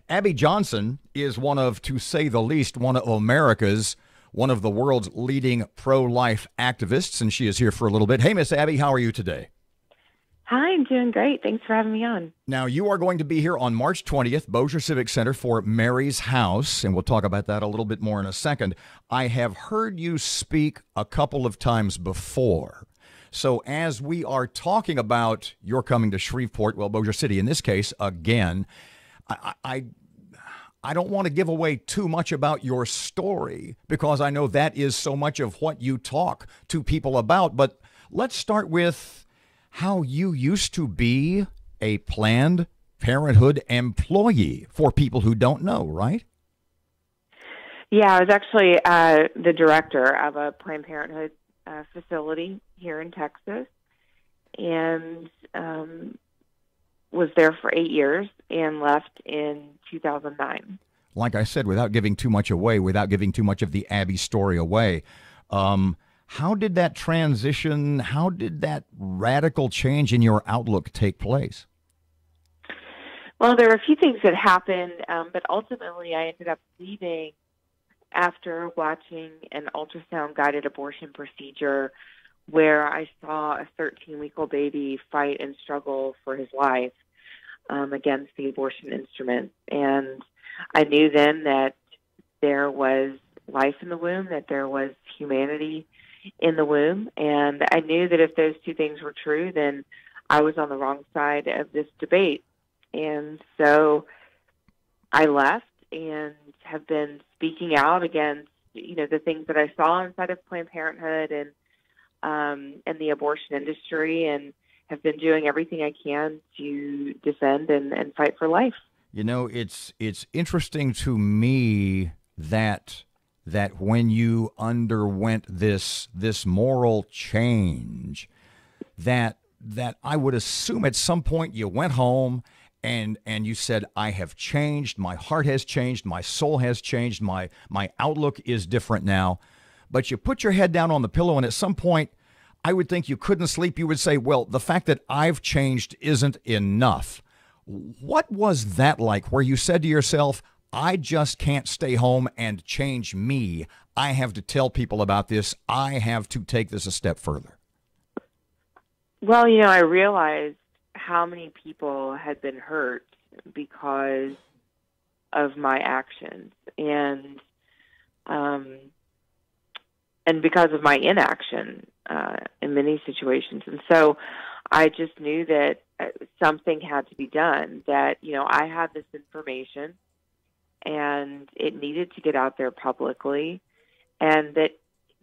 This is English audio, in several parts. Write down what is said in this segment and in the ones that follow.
Abby Johnson is one of, to say the least, one of the world's leading pro-life activists, and she is here for a little bit. Hey, Miss Abby, how are you today? Hi, I'm doing great. Thanks for having me on. Now, you are going to be here on March 20th, Bossier Civic Center for Mary's House, and we'll talk about that a little bit more in a second. I have heard you speak a couple of times before. So as we are talking about your coming to Shreveport, well, Bossier City in this case, again, I don't want to give away too much about your story because I know that is so much of what you talk to people about. But let's start with how you used to be a Planned Parenthood employee for people who don't know, right? Yeah, I was actually the director of a Planned Parenthood facility here in Texas, and was there for 8 years and left in 2009. Like I said, without giving too much away, without giving too much of the Abby story away, how did that transition, how did that radical change in your outlook take place? Well, there were a few things that happened, but ultimately I ended up leaving after watching an ultrasound-guided abortion procedure where I saw a 13-week-old baby fight and struggle for his life against the abortion instrument. And I knew then that there was life in the womb, that there was humanity in the womb. And I knew that if those two things were true, then I was on the wrong side of this debate. And so I left and have been speaking out against, the things that I saw inside of Planned Parenthood and the abortion industry, and have been doing everything I can to defend and fight for life. It's interesting to me that when you underwent this moral change, that I would assume at some point you went home and you said, I have changed, my heart has changed, my soul has changed, my outlook is different now. But you put your head down on the pillow, and at some point, I would think you couldn't sleep. You would say, well, the fact that I've changed isn't enough. What was that like, where you said to yourself, I just can't stay home and change me. I have to tell people about this. I have to take this a step further. Well, I realized how many people had been hurt because of my actions and because of my inaction in many situations. And so I just knew that something had to be done, that, I had this information and it needed to get out there publicly, and that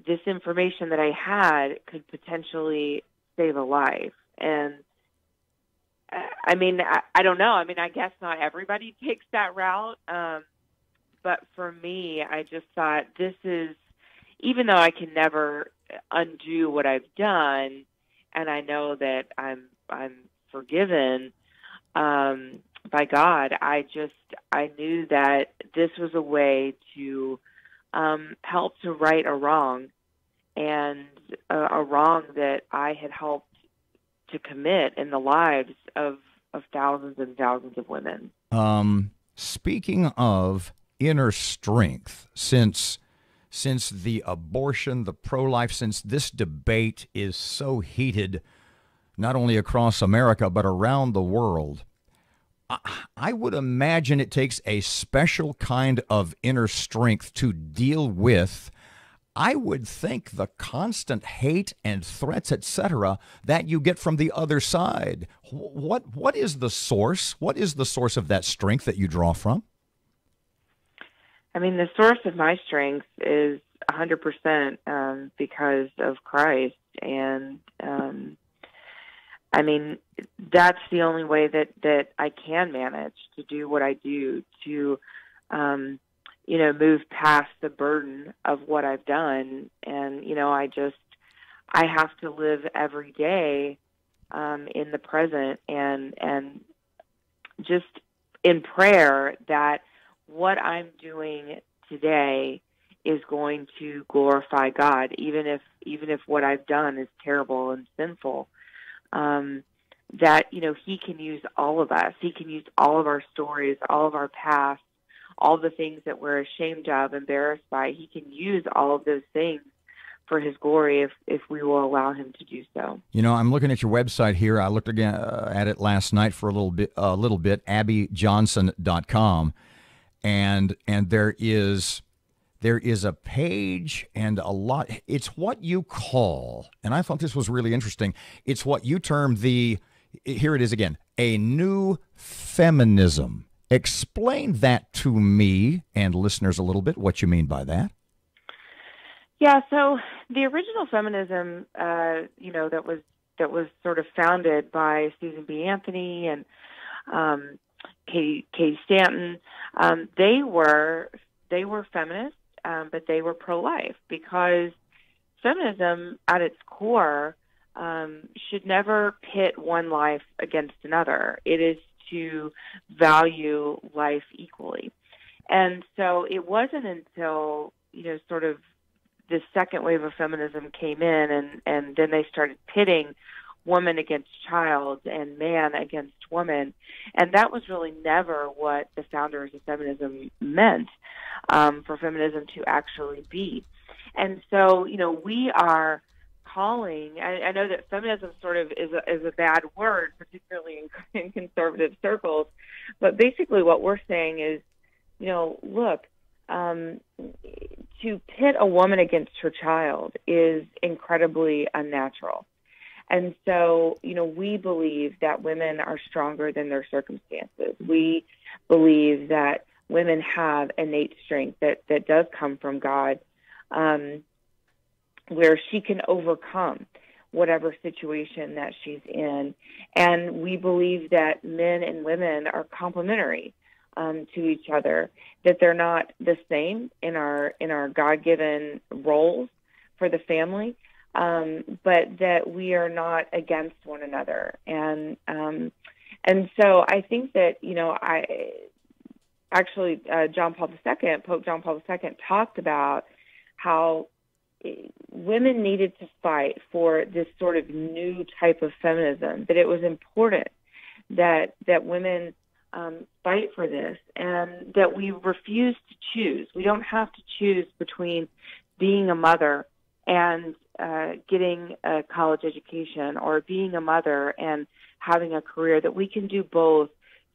this information that I had could potentially save a life. And I don't know. I guess not everybody takes that route. But for me, I just thought this is, even though I can never undo what I've done, and I know that I'm forgiven by God, I knew that this was a way to help to right a wrong, and a wrong that I had helped to commit in the lives of thousands and thousands of women. Speaking of inner strength, since the abortion, the pro-life, since this debate is so heated, not only across America, but around the world, I would imagine it takes a special kind of inner strength to deal with, I would think, the constant hate and threats, etc., that you get from the other side. What is the source? What is the source of that strength that you draw from? The source of my strength is 100% because of Christ. And, that's the only way that I can manage to do what I do, to, move past the burden of what I've done. And, I have to live every day in the present and just in prayer that what I'm doing today is going to glorify God, even if what I've done is terrible and sinful. that, he can use all of us. He can use all of our stories, all of our past, all the things that we're ashamed of, embarrassed by. He can use all of those things for his glory if we will allow him to do so. I'm looking at your website here. I looked again at it last night for a little bit, abbyjohnson.com, and there is a page and a lot. It's what you call, and I thought this was really interesting. It's what you term here it is again, a new feminism. Explain that to me and listeners a little bit, what you mean by that. Yeah, so the original feminism, that was sort of founded by Susan B. Anthony and Katie Stanton. They were feminists, but they were pro-life, because feminism at its core should never pit one life against another. It is to value life equally. And so it wasn't until, sort of the second wave of feminism came in, and then they started pitting woman against child and man against woman. And that was really never what the founders of feminism meant, for feminism to actually be. And so, we are calling, I know that feminism sort of is a bad word, particularly in conservative circles, but basically what we're saying is, look, to pit a woman against her child is incredibly unnatural. And so, we believe that women are stronger than their circumstances. We believe that women have innate strength that does come from God, where she can overcome whatever situation that she's in. And we believe that men and women are complementary to each other, that they're not the same in our God-given roles for the family, but that we are not against one another. And so I think that, Pope John Paul II talked about how women needed to fight for this sort of new type of feminism, that it was important that women fight for this, and that we refuse to choose. We don't have to choose between being a mother and getting a college education, or being a mother and having a career, that we can do both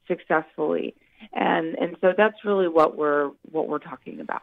successfully. And so that's really what we're talking about.